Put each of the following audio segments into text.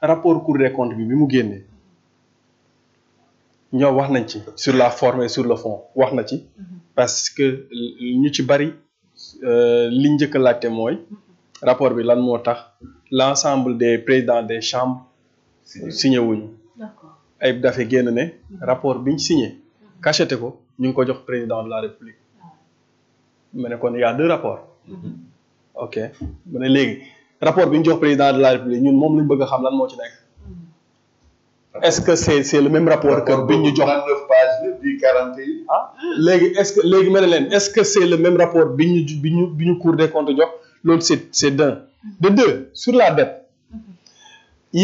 rapport Cour des comptes bi mu génnee ñoo wax nañ ci sur la forme et sur le fond wax na ci parce que ñu ci bari li njëkk a laajte mooy rapport bi lan moo tax l'ensemble des présidents des chambres signé wuñu Ayib Daffé génn ne rapport biñ signé cacheté ko ñu ngi ko jox président de la république mu ne kon y a deux rapports ok mu ne léegi rapport bi ñu jox président de la république ñun moom lañ bëgg a xam lan moo ci nekk est-ce que c'est le même rapport que bi ñu jox 39 pages bi 41 ah léegi est-ce que léegi ma ne leen est-ce que c'est le même rapport bi ñu Cour des comptes jox loolu c'est d'un de deux sur la dette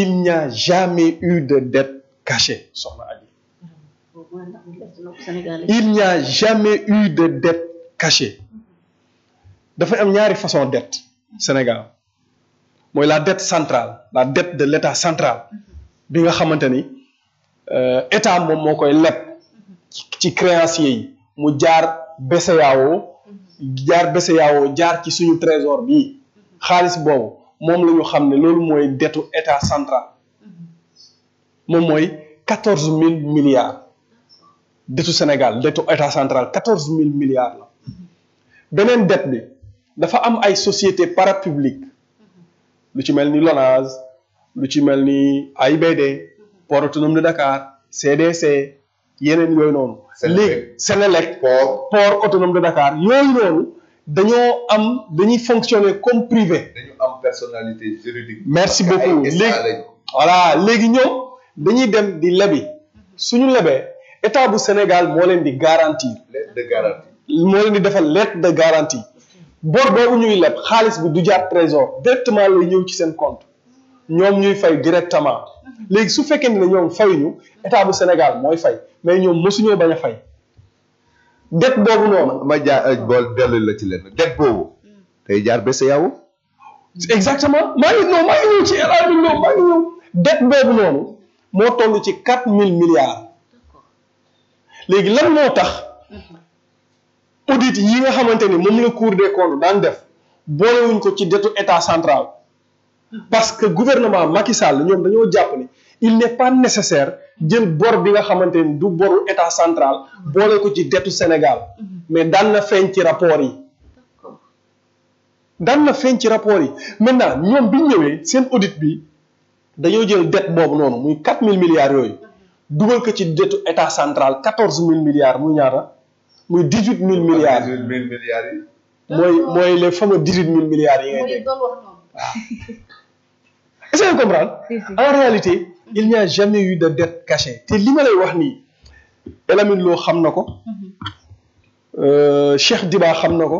il n'y a jamais eu de dette cachée soxna Adji il n'y a jamais eu de dette cachée dafa am ñaari façon dette Sénégal mooy la dette centrale la dette de l'État central bi nga xamante ni état moom moo koy leb ci créanciers yi mu jaar BCEAO jaar ci suñu trésor bii xaalis boobu moom la ñu xam ne loolu mooy dettu état central moom mooy 14000 milliards dettu Sénégal dettu état central 14000 milliards la beneen dette bi dafa am ay sociétés parapubliques lu ci mel ni LONASE lu ci mel ni AIBD port autonome de Dakar CDC yeneen yooyu noonu. léegi Sénélec port autonome de Dakar yooyu noonu dañuy fonctionner comme privé. dañu am personnalité juridique. merci beaucoup léegi voilà léegi ñoom dañuy dem di lebi suñu lebee état bu Sénégal moo leen di garantir. lettre de garantie. moo leen di defal lettre de garantie bor boobu ñuy leb xaalis bi du jaar trésor directement lay ñëw ci seen compte. ñoom ñuy fay directement léegi su fekkee ne ñoom fayuñu état bu Sénégal mooy fay mais ñoom mosuñoo bañ a fay dette boobu noonu. ma bool dellu la ci leen dette boobu tey jaar BCEAO. exactement maa ngi ñëw ci maa ngi ñëw dette boobu noonu moo toll ci 4000 milliards léegi lan moo tax audit yi nga xamante ni moom la Cour des comptes daan def boolewuñ ko ci dettu état central. parce que gouvernement Macky Sall ñoom dañoo jàpp ni il n'est pas nécessaire jël bor bi nga xamante ni du boru état central boole ko ci dettu Sénégal mais daan na feeñ ci rapport yi maintenant ñoom bi ñu ñëwee seen audit bi dañoo jël dette boobu noonu muy 4000 milliards yooyu dugal ko ci dettu état central 14000 milliards muy ñaata muy 18000 milliards. 18000 milliards yi. mooy les fameux 18000 milliards yi ngay dégg. Est-ce que vous comprenez? En réalité, il n'y a jamais eu de dette cachée. te li ma lay wax nii Elamine Lo xam na ko Cheikh Diba xam na ko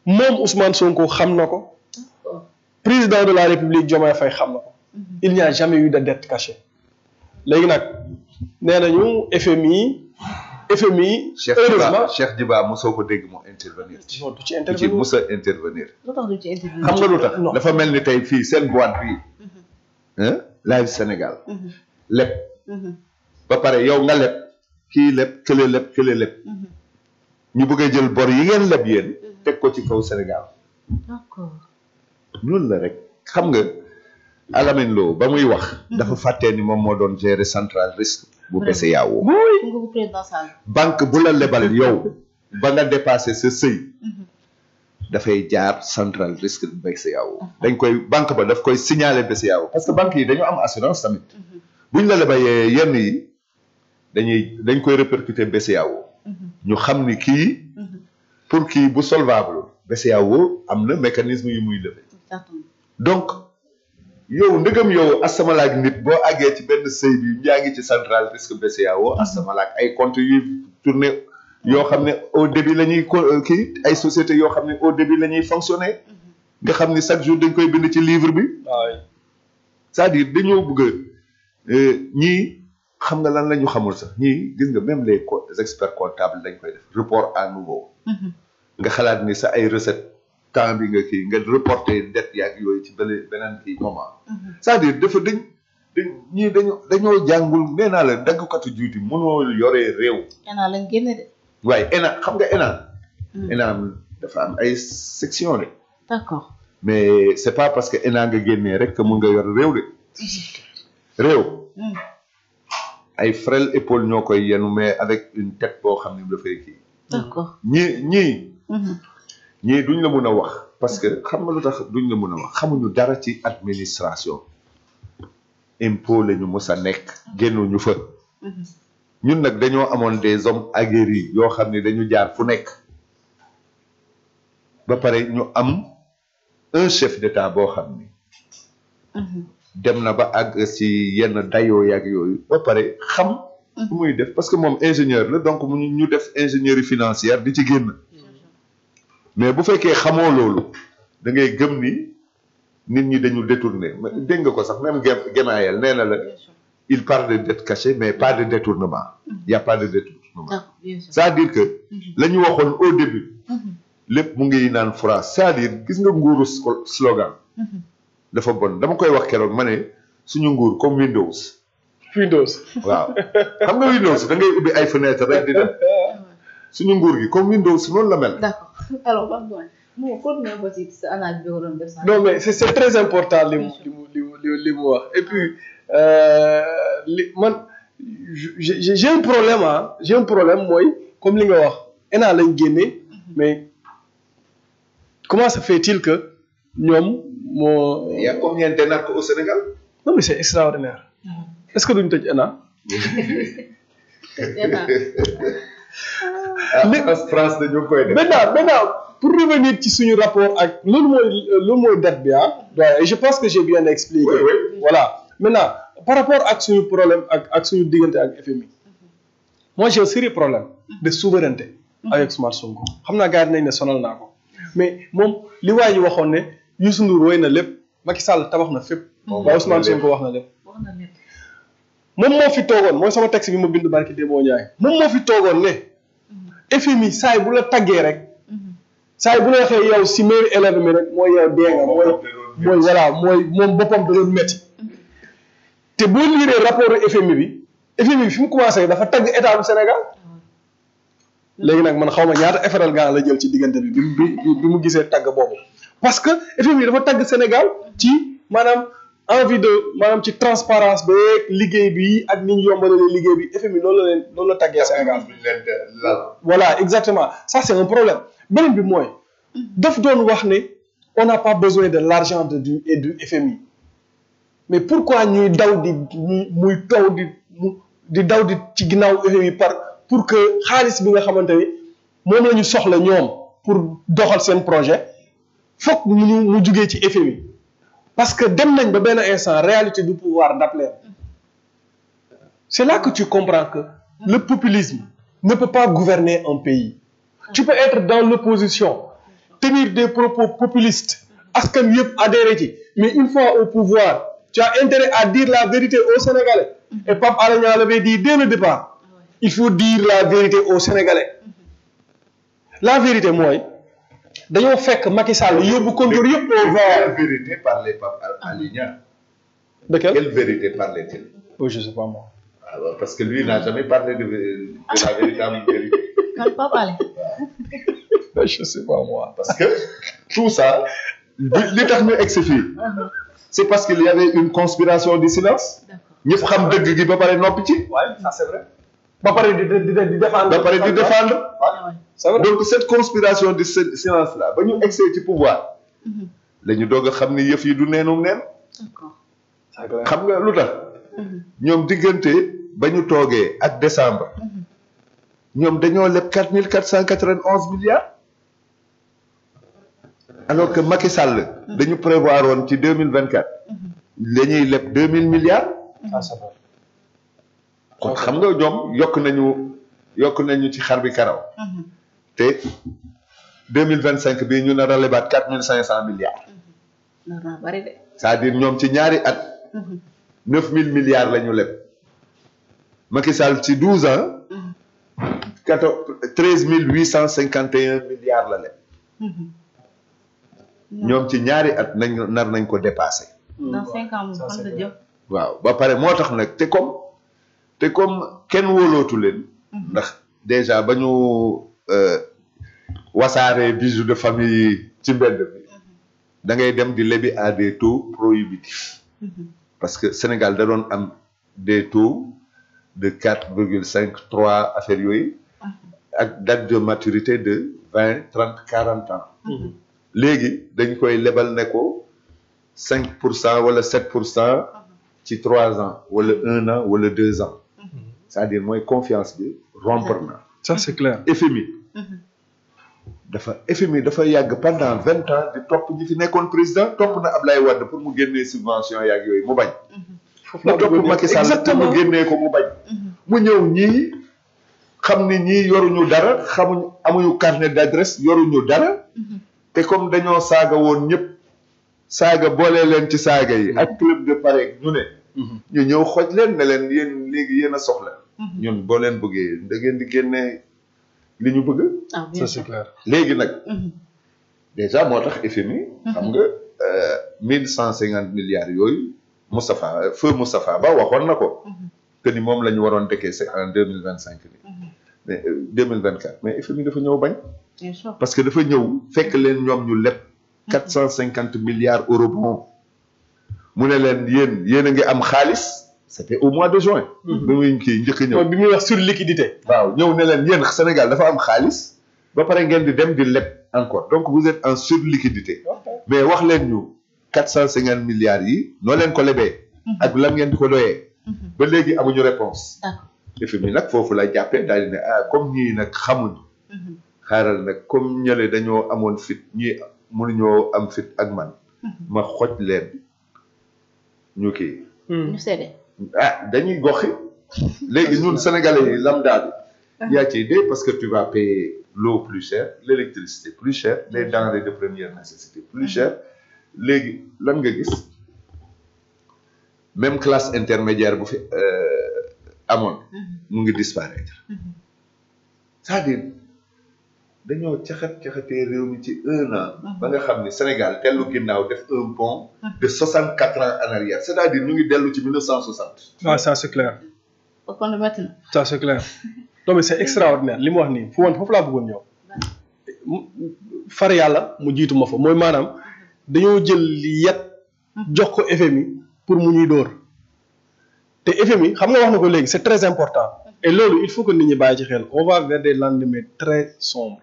moom Ousmane Sonko xam na ko président de la République Diomaye Faye xam na ko il n'y a jamais eu de dette cachée léegi nag nee nañu FMI heureusement Cheikh Diba mosoo ko dégg moo intervenir ci. non du ci intervenir mos a intervenir. lu tax du ci intervenir. xam nga lu tax dafa mel ni tey fii seen boîte bii. Live Sénégal. leb. ba pare yow nga leb kii leb kële leb. ñu bëgg a jël bor yi ngeen leb yéen. teg ko ci kaw Sénégal. d'accord. loolu la rek xam nga Alamine Lo ba muy wax. dafa fàttee ni moom moo doon gérer central risque. bu BCEAO. banque bu la lebal yow ba nga dépassé sa seuil. dafay jaar central risque bu BCEAO. dañ koy banque ba daf koy signaler BCEAO parce que banque yi dañoo am assurance tamit. buñ la lebayee yenn yi dañ koy répercuter BCEAO. ñu xam ni kii. pour kii bu solvable BCEAO am na mécanisme yu muy lever. donc yow ndëgam yow asamalaak nit boo àggee ci benn sëy bi yaa ngi ci central risque BCEAO asamalaak ay comptes yuy tourné yoo xam ne au début la ñuy kii ay sociétés yoo xam ne au début la ñuy fonctionner nga xam ni chaque jour dañ koy bind ci livre bi. c'est-à-dire dañoo bëgg ñii xam nga lan la ñu xamul sax ñii gis nga même les experts comptables dañ koy def report à nouveau. nga xalaat ni sa ay recettes. temps bi nga kii nga reporté dette yaag yooyu ci beneen kii moment. c'est-à-dire dafa ñii dañoo jàngul nee naa la daggkatu juuti mënoo yoree réew. ENA lañ génne de. waaye ENA xam nga ENA. ENA dafa am ay section de. d'accord. mais c'est pas parce que ENA nga génnee rek que mun nga yor réew de réew ay frêle épaule ñoo koy yenu mais avec une tête boo xam ne dafay kii d'accord ñii duñ la mun a wax parce que xam nga lu tax duñ la mun a wax xamuñu dara ci administration impôt la ñu mës a nekk génnuñu fa ñun nag dañoo amoon des hommes aguerris yoo xam ne dañu jaar fu nekk ba pare ñu am un chef d'état boo xam ni dem na ba àgg ci yenn dayoo yàgg yooyu ba pare xam lu muy def parce que moom ingénieur la donc ñu def ingénierie financière di ci génn mais bu fekkee xamoo loolu da ngay gëm ni nit ñi dañu détourné dégg nga ko sax même Gemayel nee na la il parle de dette cachée mais pas de détournement il y a pas de détournement c'est-à-dire que la ñu waxoon au début lépp mu ngi naan France c'est-à-dire gis nga nguuru slogan dafa bon dama koy wax keroog ma ne suñu nguur comme Windows waaw xam nga Windows da ngay ubbi ay fenêtre rek di dem suñu nguur gi comme Windows noonu la mel. d'accord alors non mais c'est très important li mu wax et puis man j'ai un problème j'ai un problème mooy comme li nga wax ENA lañ génne mais comment se fait-il que ñoom moo. Il y a combien de narcos au Sénégal? Non mais c'est extraordinaire. Est-ce que duñ tëj ENA? France dañu koy def. Maintenant pour revenir ci suñu rapport ak loolu mooy date bi et je pense que j'ai bien expliqué. Oui. Voilà maintenant par rapport ak suñu problème ak suñu diggante ak FMI. Moi j'ai un sérieux problème de souveraineté avec Ousmane Sonko xam naa gars yi nañ ne sonal naa ko mais moom li waa ji waxoon ne Youssou Ndour woy na lépp Macky Sall tabax na fépp. waaye Ousmane Sonko wax na lépp. moom moo fi toogoon mooy sama texte bi ma bind barki Demba Ndiaye moom moo fi toogoon ne FMI saay bu la taggee rek saay bu la waxee yow si meilleur élève mi rek mooy yow dee nga mooy voilà mooy moom boppam da doon métti te boo liiree rapport FMI bi fi mu commencé dafa tagg état bu Sénégal léegi nag man xaw ma ñaata FRL gaa la jël ci diggante bi bi mu gisee tagg boobu parce que FMI dafa tagg Sénégal ci maanaam envie de maanaam ci transparence beeg liggéey bi ak ni ñu yombalalee liggéey bi FMI loolu la taggee Sénégal. Voilà exactement ça c'est un problème beneen bi mooy daf doon wax ne on n'a pas besoin de l'argent du FMI mais pourquoi ñuy daw muy taw di daw di ci ginnaaw FMI pour que xaalis bi nga xamante ni moom la ñu soxla ñoom pour doxal seen projet foog mu jugee ci FMI parce que dem nañ ba benn instant réalité du pouvoir ndap leen c'est là que tu comprends que le populisme ne peut pas gouverner un pays tu peux être dans l'opposition tenir des propos populistes askan yëpp adhéré ci mais une fois au pouvoir tu as intérêt à dire la vérité aux Sénégalais et Pape Alé Niang l'avait dit dès le départ il faut dire la vérité aux Sénégalais la vérité mooy dañoo fekk Macky Sall yóbbu contour yëpp au vert. Quelle vérité parlait Pape Alé Niang? De quelle vérité parlait-il? Oui, je sais pas moi. Alors, parce que lui n'a jamais parlé de la véritable vérité. Quand Pape Alé. Je sais pas moi. Parce que tout ça, li tax ñu egsi fii c'est parce qu'il y avait une conspiration du silence. ñëpp xam dëgg gi ba pare noppi ci. Oui, ça c'est vrai. ba pare di défendre. ba pare di défendre. C'est vrai. Donc cette conspiration du silence là ba ñu egsi ci pouvoir. la ñu doog a xam ni yëf yi du neenum neen. xam nga lu tax. ñoom diggante ba ñu toogee ak décembre. ñoom dañoo leb 4 491 milliards. alors que Macky Sall. dañu prévoir woon ci 2024. dañuy leb 2000 milliards. Ah, c'est vrai. kon xam nga ñoom yokk nañu ci xar bi karaw. te 2025 bii ñu nar a lebaat 4500 milliards. bari de. c'est-à-dire ñoom ci ñaari at. 9000 milliards la ñu leb. Macky Sall ci 12 ans. 13851 milliards la leb. ñoom ci ñaari at nañ ko dépassé. dans 5 ans moom fan la jëm. waaw ba pare moo tax nag te comme kenn wóolootu leen. ndax déjà ba ñu wasaaree bijoux de famille ci mbedd bi da ngay dem di lebi à des taux prohibitifs. parce que Sénégal da doon am des taux de 4,5 3 affaires yooyu ak date de maturité de 20 30 40 ans léegi dañ koy lebal ne ko 5% wala 7% ci 3 ans wala 1 an wala 2 ans c'est-à-dire mooy confiance bi rompre na ça c'est clair. FMI dafa yàgg pendant 20 ans di topp ñi fi nekkoon président topp na Ablaye Wade pour mu génnee subvention yaag yooyu mu bañ mu topp Macky Sall pour mu génnee ko mu bañ mu ñëw ñii xam ni ñii yoruñu dara amuñu carnet d'adresse yoruñu dara te comme dañoo saaga woon ñëpp saaga boole leen ci saaga yi ak club de Paris ñu ne ñu ñëw xoj leen ne leen yéen léegi yéen a soxla ñun boo leen bëggee da ngeen di génnee li ñu bëgg ça c'est clair. léegi nag déjà moo tax FMI xam nga 1150 milliards yooyu feu Moustapha Ba waxoon na ko que ni moom la ñu waroon décaisser en 2025 ni mais 2024 mais FMI dafa ñëw bañ parce que dafa ñëw fekk leen ñoom ñu leb 450 milliards eurobond mu ne leen yéen a ngi am xaalis c'était au mois de juin bi muy kii njëkk ñëw bi muy wax sur liquidité. waaw ñëw ne leen yéen Sénégal dafa am xaalis ba pare ngeen di dem di leb encore donc vous êtes en surliquidité mais wax leen ñu 450 milliards yi noo leen ko lebee ak lan ngeen di ko doyee ba léegi amuñu réponse FMI nag foofu la jàppee daal di ne comme ñii nag xamuñu xaaral nag comme ñële dañoo amoon fit ñii mënuñoo am fit ak man ma xoj leen ñu kii ñu seede. dañuy goxi léegi ñun sénégalais yi lambda bi yaa ciy dee parce que tu vas payer l'eau plus cher l'électricité plus cher les denrées de première nécessité plus cher léegi lan nga gis même classe intermédiaire bu fi amoon mu ngi disparaître c'est-à-dire dañoo caxatee réew mi ci 1 an ba nga xam ni Sénégal tellu ginnaaw def un bond de 64 ans en arrière c'est-à-dire ñu ngi dellu ci 1960 ça c'est clair. kon métti na. ça c'est clair. non mais c'est extraordinaire li mu wax nii foofu laa bëggoon ñëw far yàlla mu jiitu ma fa mooy maanaam dañoo jël yet jox ko FMI pour mu ñuy dóor te FMI xam nga wax na ko léegi c'est très important et loolu il faut que nit ñi bàyyi ci xel on va vers des lendemains très sombres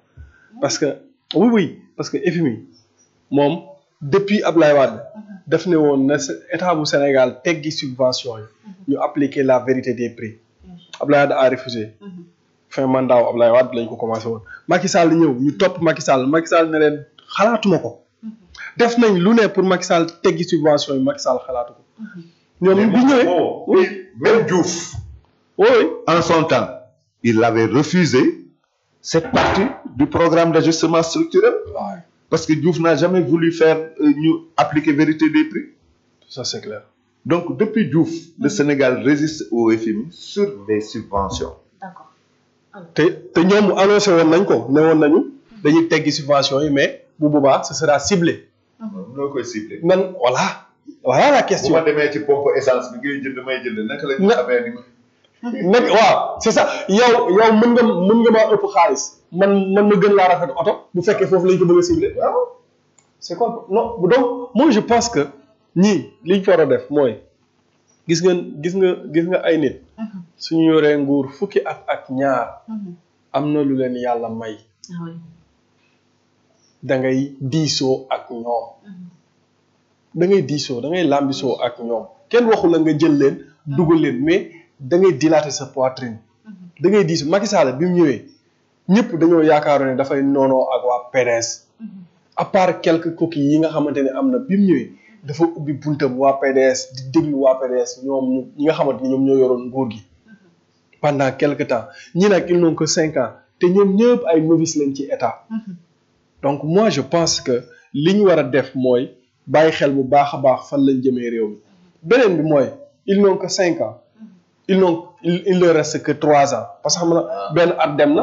parce que oui parce que FMI moom depuis Ablaye Wade daf ne woon na état bu Sénégal teggi subvention yi ñu appliquer la vérité des prix Ablaye Wade a refusé fin mandat wu Ablaye Wade lañ ko commencé woon Macky Sall ñëw ñu topp Macky Sall ne leen xalaatuma ko def nañ lu ne pour Macky Sall teggi subvention yi Macky Sall xalaatu ko ñoom bi ñëwee oui même Diouf oui en son temps il avait refusé cette partie du programme d'ajustement structurel parce que Diouf n'a jamais voulu faire ñu appliquer vérité des prix ça c'est clair donc depuis Diouf le Sénégal résiste au FMI sur des subventions d'accord. te ñoom annoncé woon nañ ko ne woon nañu dañuy teggi subvention yi mais bu boobaa ce sera ciblé noo koy ciblé man voilà la question bu ma demee ci pompe essence bi ngay jënd may jënd naka la ñu xamee ni nekk waaw c'est ça yow mën nga maa ëpp xaalis man ma gën laa rafet oto bu fekkee foofu lañ ko bëgg a ciblé waaw c'est quoi non donc moi je pense que ñii liñ fa war a def mooy gis nga ay nit suñu yoree nguur fukki at ak ñaar am na lu leen yàlla may da ngay diisoo ak ñoom da ngay lambisoo ak ñoom kenn waxu la nga jël leen dugal leen mais da ngay dilater sa poitrine da ngay diisoo Macky Sall bi mu ñëwee ñëpp dañoo yaakaaroon ne dafay noonoo ak waa PDS à part quelques coquilles yi nga xamante ne am na bi mu ñëwee dafa ubbi buntam waa PDS di déglu waa PDS ñoom ñi nga xamante ni ñoom ñoo yoroon nguur gi pendant quelque temps ñi nag ils n'ont que 5 ans te ñoom ñëpp ay novices lañ ci état donc moi je pense que li ñu war a def mooy bàyyi xel bu baax a baax fan lañ jëmee réew mi beneen bi mooy ils n'ont que 5 ans il leur reste que 3 ans parce que xam na benn at dem na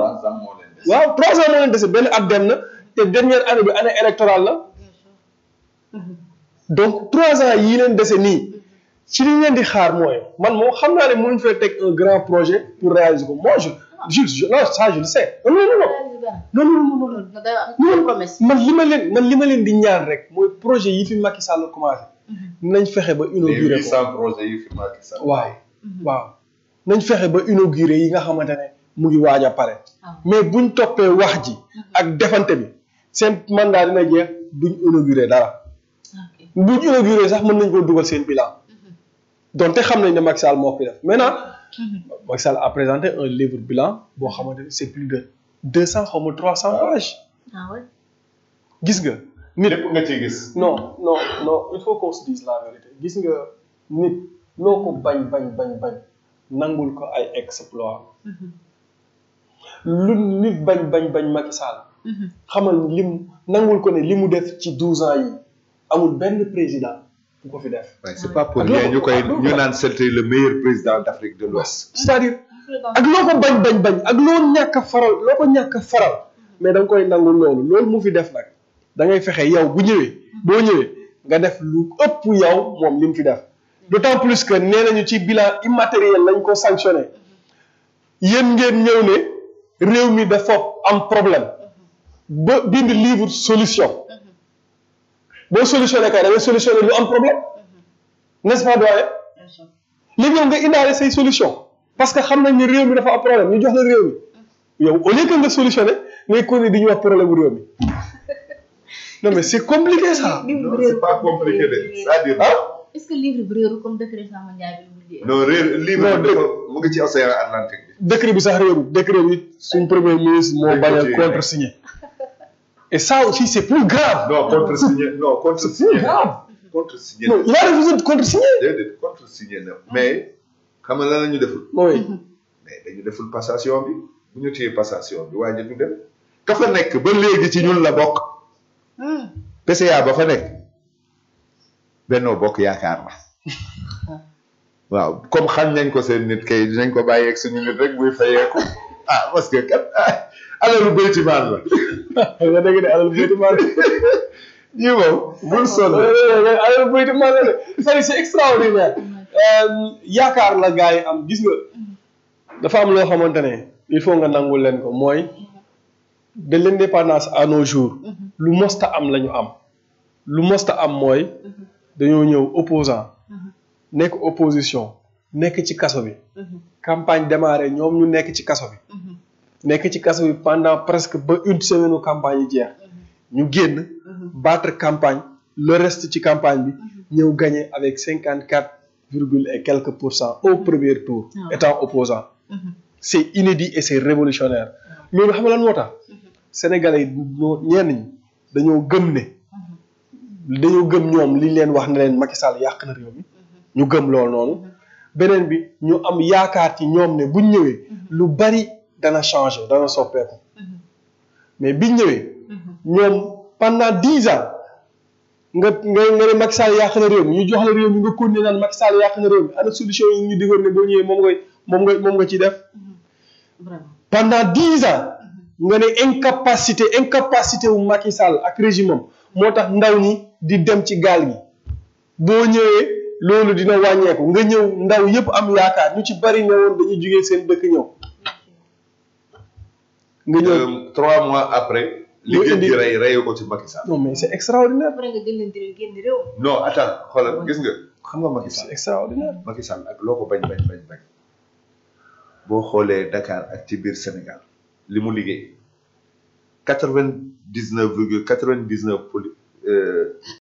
waaw 3 ans moo leen dese benn at dem na te dernière année bi année électorale la donc 3 ans yii leen dese nii ci li leen di xaar mooy man moom xam naa ne mënuñ fee teg un grand projet pour réaliser ko moi je le sais non man li ma leen di ñaan rek mooy projet yi fi Macky Sall commencé nañ fexe ba inaugurer les ko 800 projets yu fi Macky Sall. waaw nañ fexe ba inaugurer yi nga xamante ne mu ngi waaj a pare mais buñ toppee wax ji ak defante bi seen mandat dina jeex duñ inaugurer dara buñ inaugurer sax mën nañ koo dugal seen bilan donte xam nañ ne Macky Sall moo fi def maintenant Macky Sall a présenté un livre bilan boo xamante ne c'est plus de 200 xaw ma 300 pages gis nga nit lépp nga ciy gis. non il faut qu'on se dise la vérité gis nga nit loo ko bañ nangul ko ay exploit lu nit bañ Macky Sall xamal nangul ko ne li mu def ci 12 ans yi amul benn président bu ko fi def. waaye c'est pas pour rien ñu naan c'était le meilleur président d'Afrique de l'Ouest. c'est-à-dire ak loo ko bañ ak loo ñàkk a faral mais da nga koy nangul loolu mu fi def nag da ngay fexe yow boo ñëwee nga def lu ëpp yow moom li mu fi def d'autant plus que nee nañu ci bilan immatériel lañ ko sanctionné yéen ngeen ñëw ne réew mi dafa am problème ba bind livre solution boo solutionné kay da ngay solutionné lu am problème n'est-ce pas doyen léegi yow nga indaale say solution parce que xam nañ ne réew mi dafa am problème ñu jox la réew mi yow au lieu que nga solutionné ngay ko ne di ñu wax problème bu réew mi non mais c'est compliqué ça. non c'est pas compliqué de c'est-à-dire. est-ce que livre bi réeru comme décret Samba Ndiaye bi mu non livre bi dafa mu ngi ci océan Atlantique bi. décret bi sax réeru décret bi suñ premier ministre moo bañ a contresigné et ça aussi c'est plus grave. non contresigné grave. contresigné non il a refusé de contresigner. déedéet contresigné na mais xam nga lan la ñu deful. oui mais dañu deful passation bi bu ñu téye passation bi waaye du dem ka fa nekk ba léegi ci ñun la bokk. PCA ba fa nekk Benno Bokk Yaakaar la waaw comme xam nañ ko seen nit kay dinañ ko bàyyeeg suñu nit rek buy fayeeku parce que kat alalu baytimaan la nga dégg ne alalu baytimaan ñi moom bul sonn alalu baytimaan la de c'est extraordinaire yaakaar la gars yi am gis nga dafa am loo xamante ne il faut nga nangul leen ko mooy de l'indépendance à nos jours lu mosta am la ñu am lu mosta am mooy dañoo ñëw opposant nekk opposition nekk ci kaso bi campagne démarré ñoom ñu nekk ci kaso bi nekk ci kaso bi pendant presque ba une semaine campagne yi jeex ñu génn battre campagne le reste ci campagne bi ñëw gagné avec 54 virgule et quelques % au premier tour étant opposant c'est inédit et c'est révolutionnaire loolu xam nga lan moo tax Sénégalais yi ñenn ñi dañoo gëm ñoom li leen wax ne leen Macky Sall yàq na réew mi ñu gëm loolu noonu beneen bi ñu am yaakaar ci ñoom ne buñ ñëwee lu bari dana changer dana soppeeku mais biñ ñëwee ñoom pendant 10 ans nga ne Macky Sall yàq na réew mi ñu jox la réew mi nga continuer naan Macky Sall yàq na réew mi ana solution yi ñu digoon ne boo ñëwee moom nga ciy def pendant 10 ans nga ne incapacité wu Macky Sall ak régime am moo tax ndaw ñi di dem ci gaal gi boo ñëwee loolu dina wàññeeku nga ñëw ndaw yëpp am yaakaar ñu ci bari ne woon dañuy jugee seen dëkk ñëw. nga ñëw 3 mois après. li ngeen di rey ko ci Macky Sall. non mais c'est extraordinaire. après nga jël leen di génn réew. non attends xoolal gis nga xam nga Macky Sall c'est extraordinaire. Macky Sall ak loo ko bañ boo xoolee Dakar ak ci biir Sénégal li mu liggéey 99,99